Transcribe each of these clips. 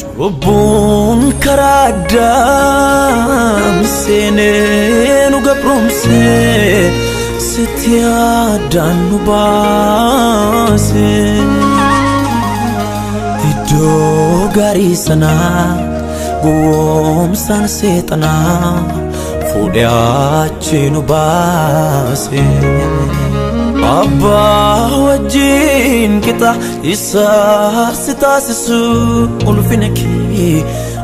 Cubbuun karaa addaa seenee nu gabromsee sitti addaan nu baase. Iddoo gaarii sanaa gowwoomsaan seexanaa fuudhee achi nu baase. Abbaa wajjin kita isaa si taasisu ulfina kee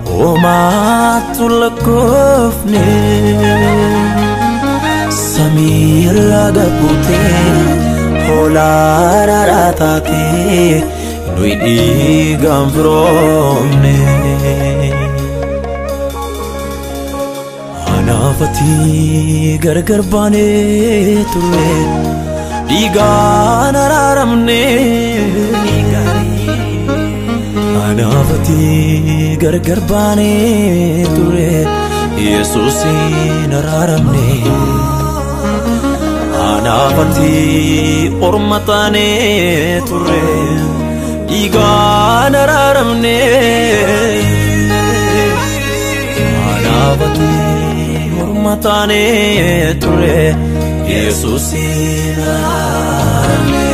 homaatu lakkoofne. Samiirraa gabbuutee hoolaa raaraa taatee nuyi dhiigaan firoomne. Anaafati gargar baanee turre dhiigaan araaramne. Anaafati gargar baanee turre Yesuusin araaramne. Anaafati orma taanee turre dhiigaan araaramne. Anaafati orma taanee turre Yesuusin araaramne.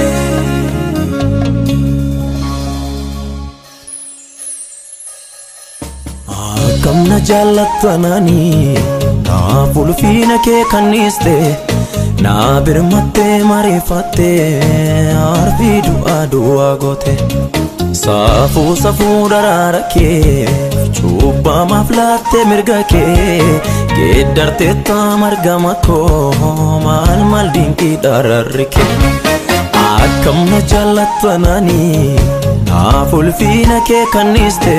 Akkamna jaallattanaani naaf ulfina kee kanniste naa birmattee mareeffattee arfii du'aa du'aa goote. Saafuu safuu daraara kee cubbamaaf laattee mirga kee geeddartee margama koo maal dinqii dararri kee. Akkamna jaallattanaani naaf ulfina kee kanniste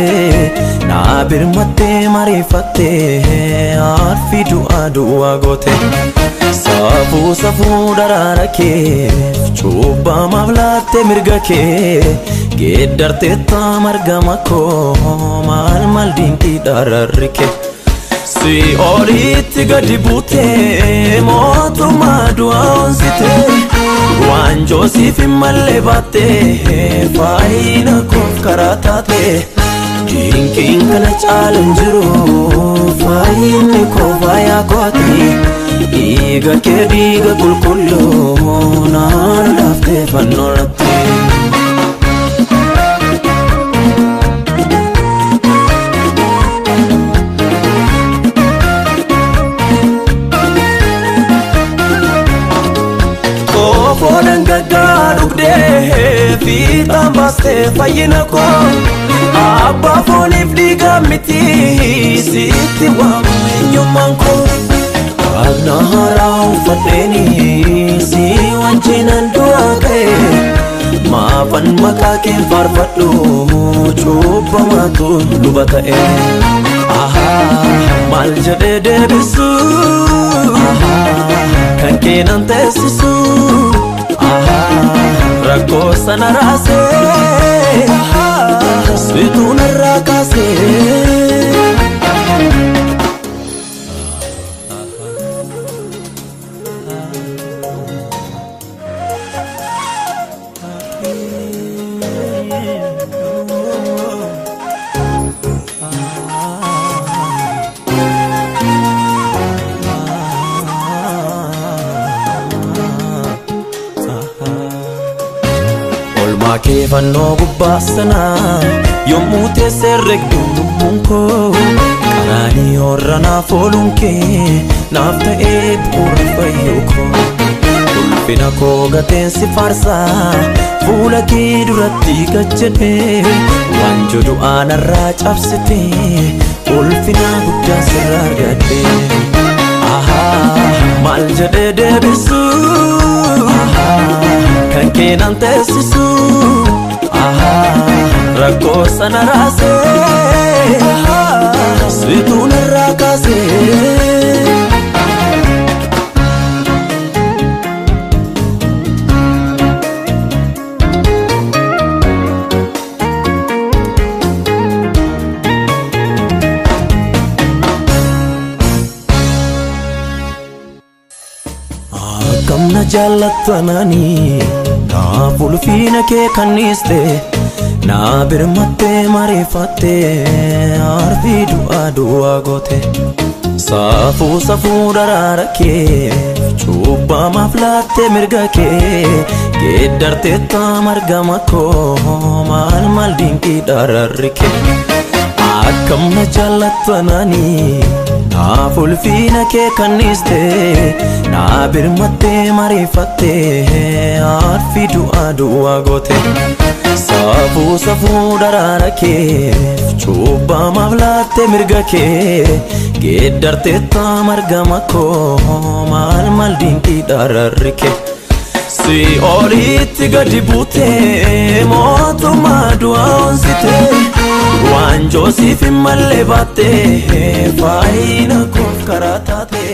naa birmattee mareeffattee arfii du'aa du'aa goote. Saafuu safuu daraara kee cubbamaaf laattee mirga kee geeddartee margama koo maal dinqii dararri kee. Si'oolitti gadi buutee mootummaa du'aa onsitee waanjoo siif hin malle baattee faayina koof karaa taatee. Dinqiin kana caalu hin jiru faayinni koo faayaa kooti. Dhiiga kee dhiiga qulqulluu naan laaftee fannoo lattee. Foodhan gaggaa dhugdee fiixaan baastee fayyina koo. Abbaa fooniif dhiiga miti sitti waamu eenyummaan koo. Dhagna haaraa uffadheeni si wajjinan du'aa ka'e. Maafan maqaa kee faarfadhu cubbamaatu luba ta'e. Maal jedhee deebisu kan keenan teessisu. Rakkoo sana raasee situu narraa kaasee. Kee fannoo gubbaa sanaa yommuu teessee regduun lubbuun koo. Karaanii horra naaf ooluun kee naaf ta'ee bu'uura fayyuu koo. Ulfina koo gateensi faarsaa fuula kee duratti gajjadhee. Waanjoo du'aa narraa cabsitee ulfina guddaa sirraa argadhee. Maal jedhee deebisu kan keenan teessisu. Rakkoo sana raasee situu narraa kaasee. Akkamna jaallattanaani naaf ulfina kee kanniste Na birmatte marifatte arfi du'a gote Safu safu darara ke Chuba maflatte mirga ke Geddarte tamargama ko Mal mal dinki dararke Akkam na jallatanani Na fulfina ke kaniste Na birmatte marifatte arfi du'a gote Safu safu darara ke Chuba maflatte mirga ke Geddarte tamargama ko Mal mal dinki dararke Si oliti gadi bute Moto madua onsite Wanjo si fimalle batte Faina kof karatate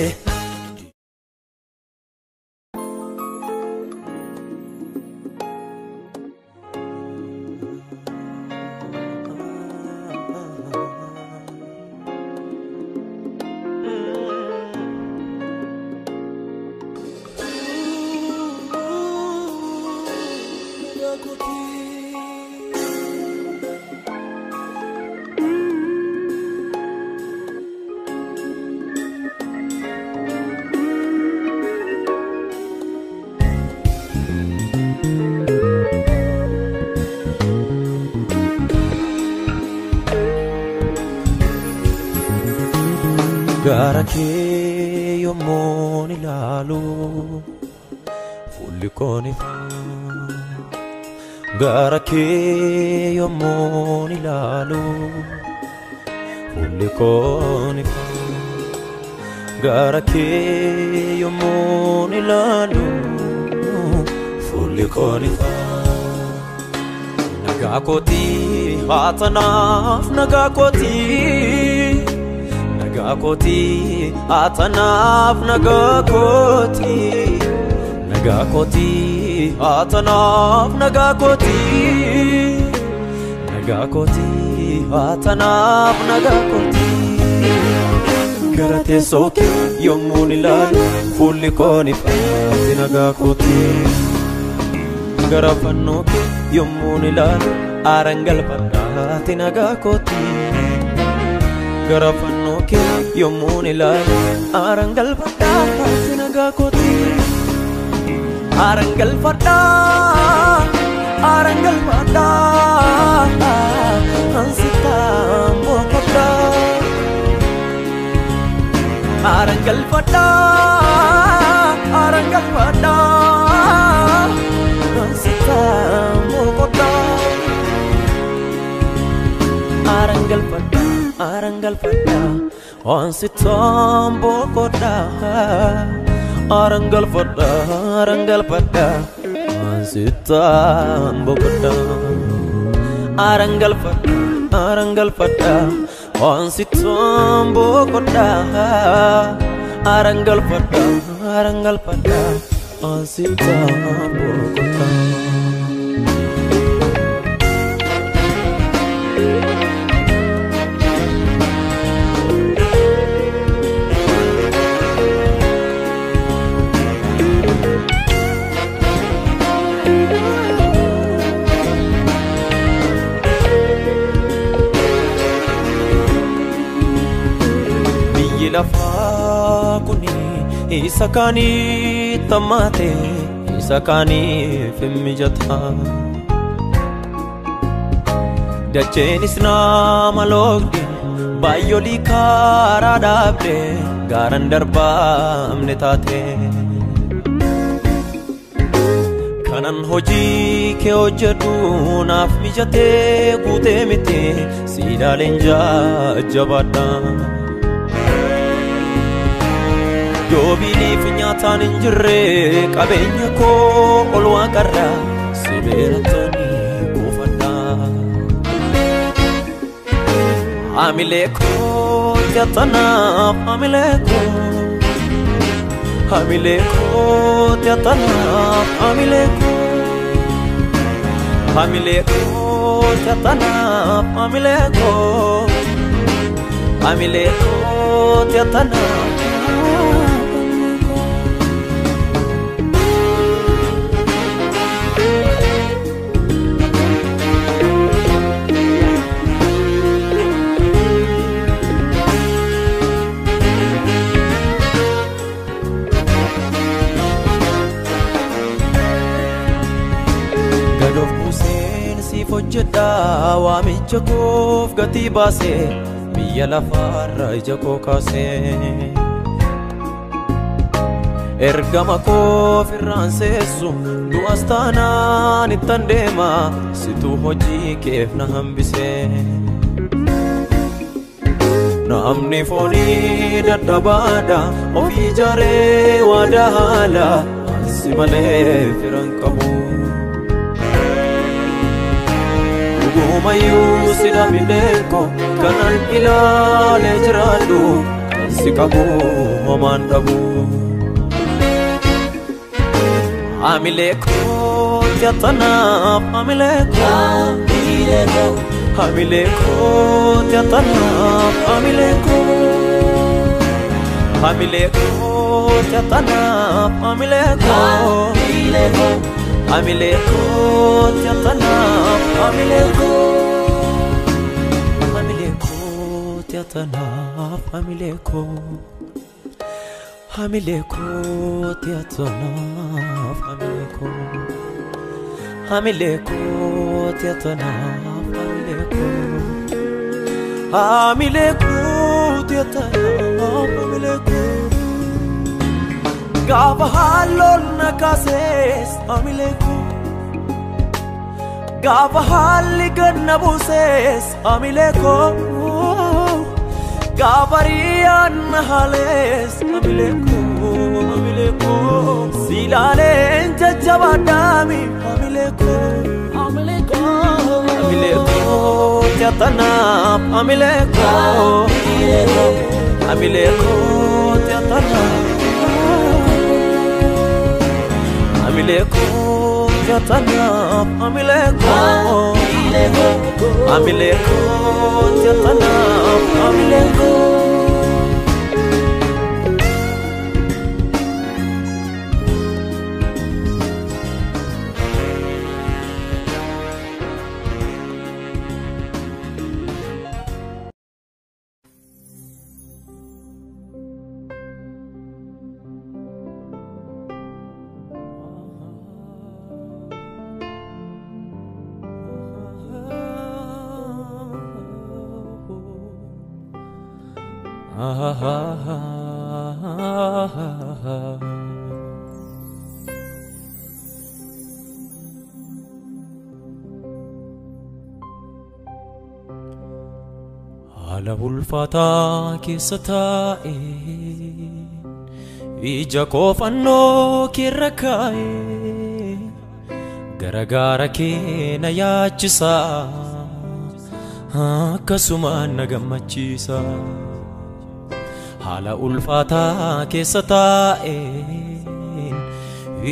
Gara ke yommon ilalu fulli konifa Gara ke yommon ilalu fulli konifa Gara ke yommon ilalu fulli konifa Nagakoti hatanaf nagakoti Nagakoti atanaf nagakoti Nagakoti atanaf nagakoti Nagakoti atanaf nagakoti Garate soke yommun ilalu fulli konifati nagakoti Garafannoke yommun ilalu arangal padati nagakoti Garafannoke yommun ilalu arangal padati nagakoti Arangal pada Hansitam bokoda Arangal pada Hansitam bokoda Arangal pada Hansitam bokoda Arangal pada Hansitam bokoda Arangal pada Hansitam bokoda Arangal pada Hansitam bokoda Lafa kuni isa kani tamate isa kani femmijata Dachenis nama logdi bayoli kara dabde garan darba amne tate Kanan hoji ke hojjetu naaf mijate gute miti sidalen jabada Jobini finyatan injire kabenya ko olwa karra siberatoni kufada Amileko tiatana amileko tiatana amileko tiatana amileko tiatana waamicha koof gatii baasee biyya lafaarra ija koo kaasee ergama koof irraan seessu du'as taanaan ittan deema situu hojii keef na hambisee namni foonii dadhabaadha ofii jaaree waada haala ansi malee firan qabu dhugumayyuu sida mileeko kanan ilaalee jiraadhu ansi qabu homaan dhabu Amileeko tiatanaaf Amileeko Amileeko tiatanaaf Amileeko Amileeko tiatanaaf Amileeko Amileeko tiatanaaf Amileeko Amileeko tiatanaaf Amileeko Amileeko tiatanaaf Amileeko Amileeko tiatanaaf Amileeko Amileeko tiatanaaf Amileeko Gaafa haalloon na kaasees Amileeko Gaafa haalli gad na buusees Amileeko Gaafa riyyaan na haalees Amileeko Amileeko silaaleen jajjabaadhaami Amileeko Amileeko Amileeko tiatanaaf Amileeko Amileeko tiatanaaf Amileeko tiatanaaf Amileeko Amileeko tiatanaaf Amileeko Haala ulfaataa keessa taa'e ija koo fannoo keerra kaa'e garagaara kee na yaachisa akkasumaan na gammachiisa Haala ulfaataa keessa taa'e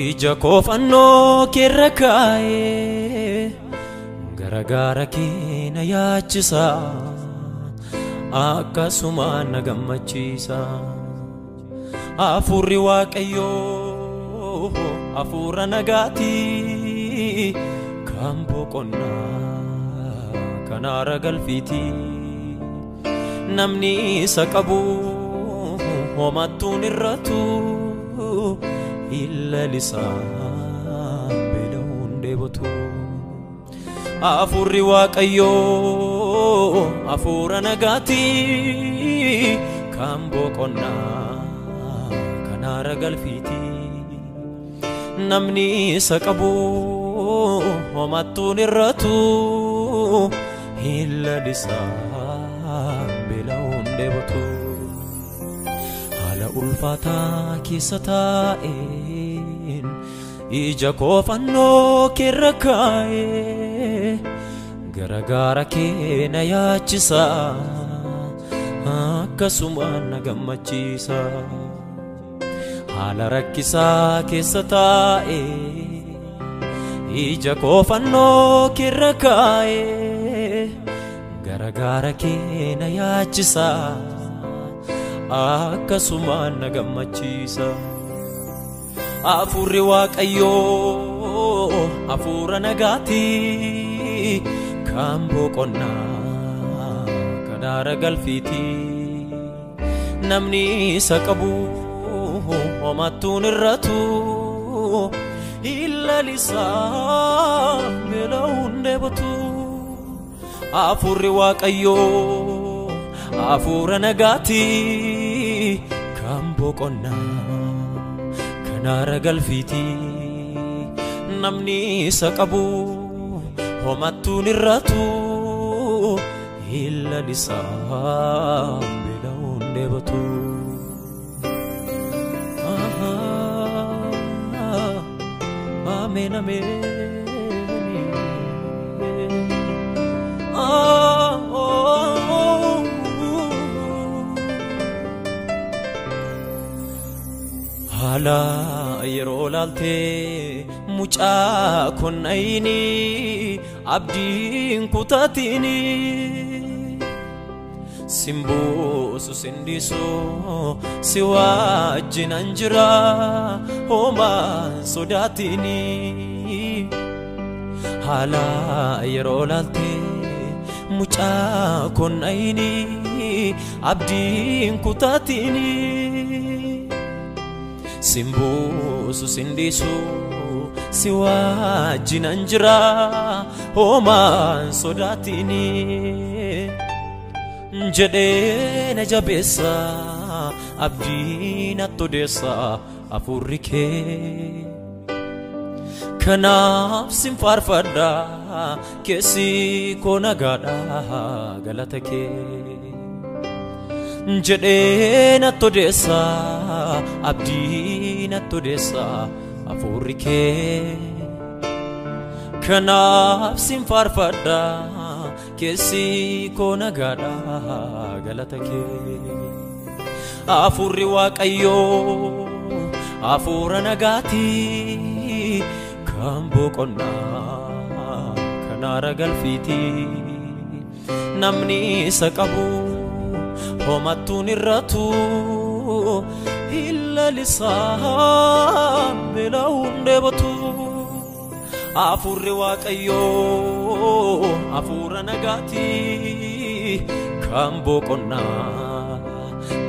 ija koo fannoo keerra kaa'e garagaara kee na yaachisa akkasumaan na gammachiisa Hafuurri Waaqayyoo hafuura nagaatii kan boqonnaa kan aara galfiitii namni isa qabu homattuun irratu illa lisaan beela'uun deebotu Hafuurri Waaqayyoo hafuura nagaatii kan boqonnaa kan aara galfiitii namni isa qabu homattuun irratu illa lisaan beela'uun deebotu Haala ulfaataa keessa taa'een ija koo fannoo keerra kaa'e garagaara kee na yaachisa akkasumaan na gammachiisa Haala rakkisaa keessa taa'e ija koo fannoo keerra kaa'e garagaara kee na yaachisa akkasumaan na gammachiisa Hafuurri Waaqayyoo hafuura nagaatii kan boqonnaa kan aara galfiitii namni isa qabu homattuun irratu illa lisaan beela'uun deebotu afurri waaqayyoo afura nagaati kan boqonnaa kanaara galfiiti namni isa qabu homattuun irraatu illa lisaa bila hundeebatu amen amen hala yeroo laaltee mucaa konnayini abdiin kutaatini simbuusu sindisu si wajjinan jira homaan sodaatini hala yeroo laaltee mucaa konnayini abdiin kutaatini simbuusu sindisu si wajjinan jira homaan sodaatini jedhee na jabeessa abdii natti odeessa afurri kee kanaaf sin faarfadha keessi koo nagaadha galata kee jedhee natti odeessa abdii natti odeessa afurri kee kanaaf sin faarfadha keessi koo nagaadha galata kee afurri waaqayyoo afura nagaati kan boqonnaa kanaara galfiiti namni isa qabu homattuun irraatu illa lisaa bila hundeebatu afurri waaqayyoo afura nagaati kan boqonnaa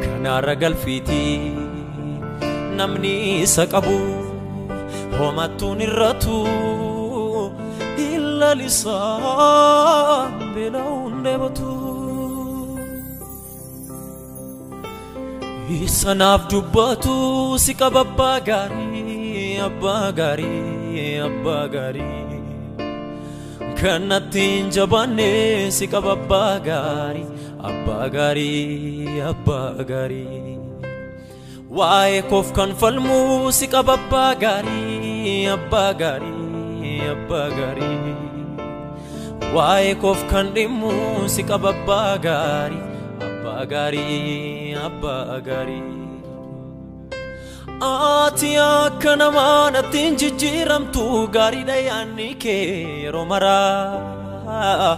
kanaara galfiiti namni isa qabu homattuun irraatu illa lisaa bila hundeebatu isanaaf dubbatu si qaba abbaa gaarii abbaa gaarii abbaa gaarii kanattiin jabaanne si qaba abbaa gaarii abbaa gaarii abbaa gaarii waa'ee koof kan falmu si qaba abbaa gaarii abbaa gaarii abbaa gaarii waa'ee koof kan dhimmu si qaba abbaa gaarii abbaa gaarii abbaa gaarii ati akka namaa natti hin jijjiiramtu gaariidha yaanni kee yeroo maraa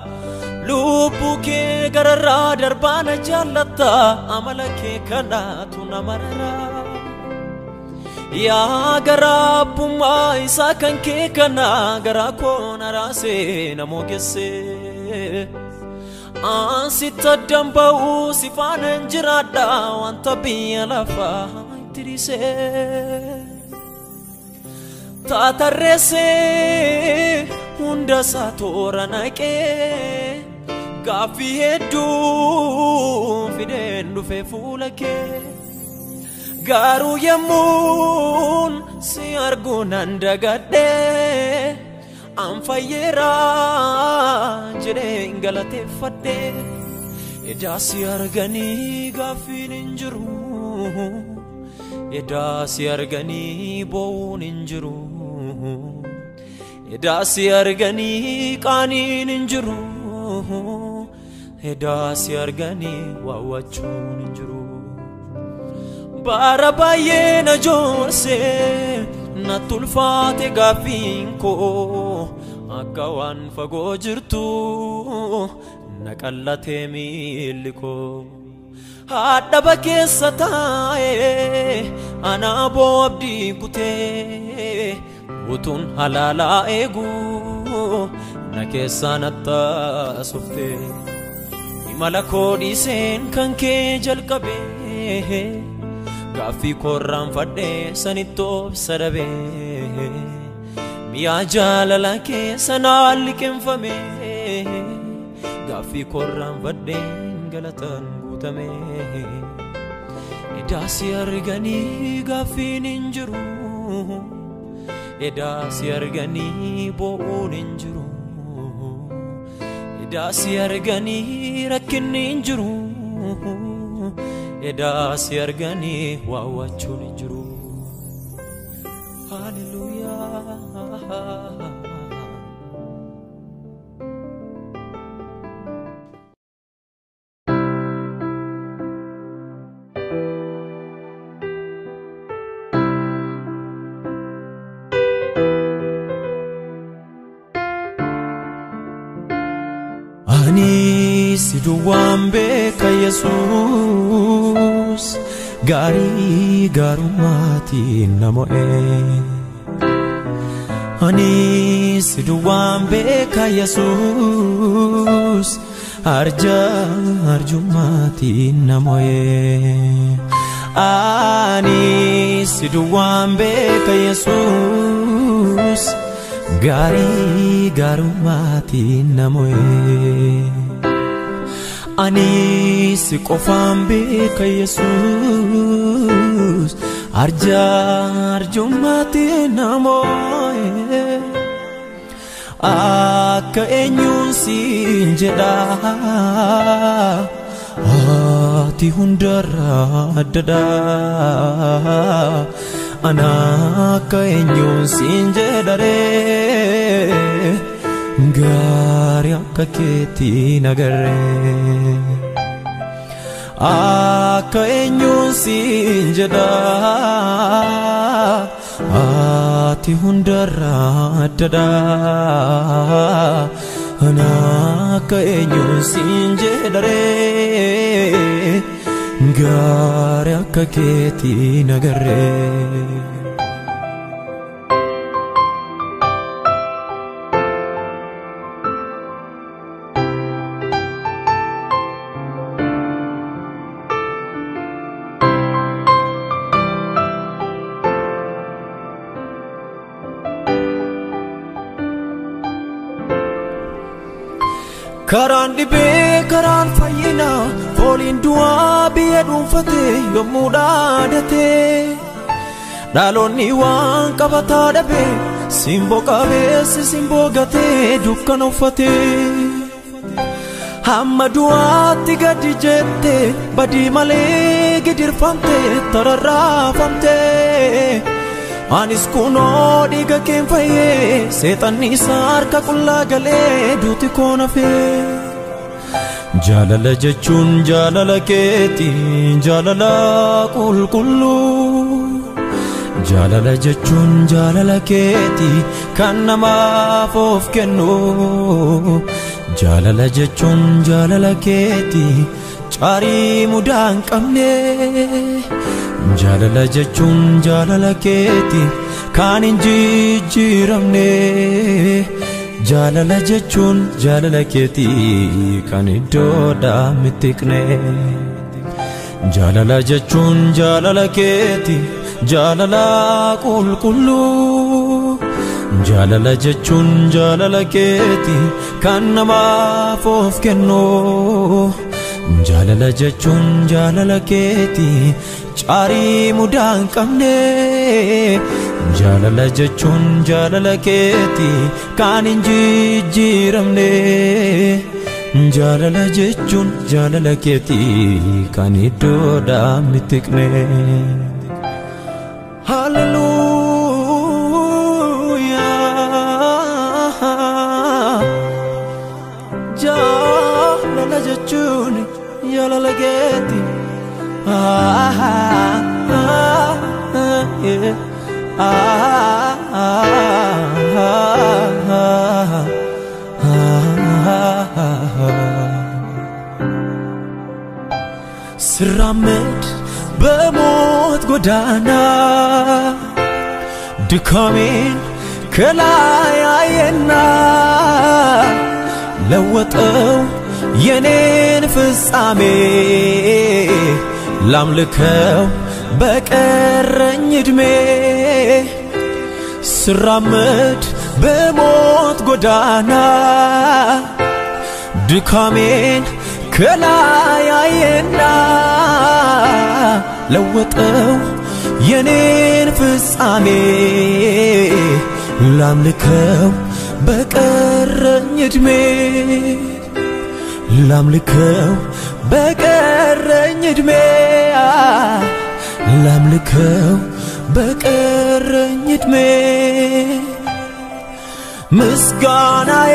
lubbuu kee gararraa darbaana jaallatta amala kee kanaatu nama raraa yaa garaa abbummaa isaa kan kee kana garaa koon araasee namoo geessee ansitta damba'u si faana hin jiraadha wanta biyya lafaa itti dhiisee taatarreessee hunda isaa toora naqee gaaffii hedduu fideen dhufee fuula kee garuu yemmuun si arguu nan dagadhee an fayyeera jedhee galateeffadhe edaa si arganii gaaffiin hin jiru edaa si arganii boo'uun hin jiru edaa si arganii qaaniin hin jiru edaa si arganii waawwachuun hin jiru bara baay'ee na joorsee na tulfaate gaaffiin koo akka waan fagoo jirtu na qallatee miilli koo haadhaba keessa taa'ee anaa boo abdii kutee utuun halaalaa eeguu na keessaa nattaasuftee imala koo dhiiseen kan kee jalqabee gaaffii koorraan fadhee sanitti obsa dhabee miyaa jaalala keessa naan liqinfamee fi korran vadden galatan gutame edasi argani gafin injiru edasi argani boon injiru edasi argani rakkin injiru edasi argani wawachun injiru hallelujah Ani siduwwan beeka Yesuus gaarii gaarumaatiin na mo'e Ani siduwwan beeka Yesuus arjumaatiin na mo'e Ani siduwwan beeka Yesuus gaarii gaarumaatiin na mo'e Ani si qofaan beeka Yesuus arjumaatiin na mo'e akka eenyuun siin jedha ati hundarraa addadha Ana akka eenyuun siin jedharee gaarii akka keetii nagarree akka eenyuun siin jedha ati hundarraa addadha Ana akka eenyuun siin jedharee gaarii akka keetii nagarree Karaan dhibee karaan fayyina fooliin du'aa biyya dhuunfate yommuu dhaadate dhaloonni waan qabataa dhabe simboo qabeessi simboo gatee dukkana uffate hamma du'aatti gadi jette badii malee gidirfamte tararraafamte Anis kunoo dhiiga keen fayyee seexanni isaa harka qullaa galee duuti koo nafee Jaalala jechuun jaalala keeti jaalala qulqulluu Jaalala jechuun jaalala keeti kan namaaf of kennu Jaalala jechuun jaalala keeti caarii mudaa hin qabne Jaalala jechuun jaalala keeti kan hin jijjiiramne Jaalala jechuun jaalala keeti kan iddoodhaa mitiqne Jaalala jechuun jaalala keeti jaalala qulqulluu Jaalala jechuun jaalala keeti kan namaaf of kennu Jaalala jechuun jaalala keeti caarii mudaa hin qabne Jaalala jechuun jaalala keeti kan hin jijjiiramne Jaalala jechuun jaalala keeti kan iddoodhaa mitiqne Hallelujah Jaalala jechuun jaalala keeti ስራመድ በሞት ጎዳና ድካሜን ከላይ አየና ለወጠው የኔን ፍጻሜ ላምልከው በቀረኝ እድሜ ስራመድ በሞት ጎዳና ድካሜን ከላይ አየና ለወጠው የኔን ፍጻሜ ላምልከው በቀረኝ እድሜ ላምልከው በቀረኝ እድሜ ላምልከው በቀረኝ እድሜ ምስጋናዬ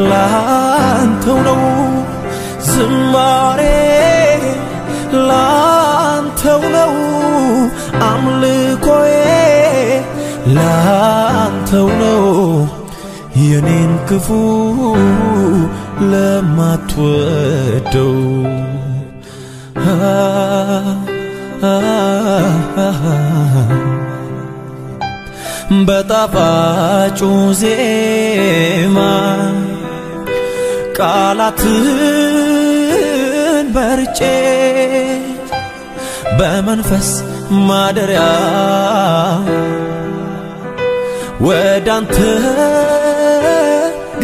ላንተው ነው ዝማሬ ላንተው ነው አምልኮዬ ላንተው ነው የኔን ክፉ ለማትወደው በጣፋጩ ዜማ ቃላትን በርጬ በመንፈስ ማደሪያ ወዳንተ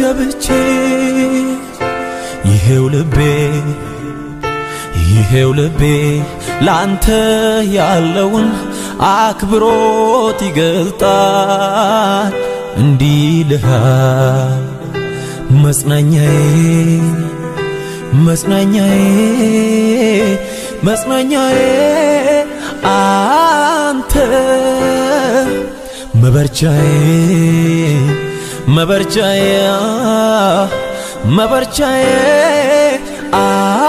ገብቼ ይሄው ልቤ ላንተ ያለውን አክብሮት ይገልጣል እንዲልህ መጽናኛዬ አንተ መበርቻዬ አንተ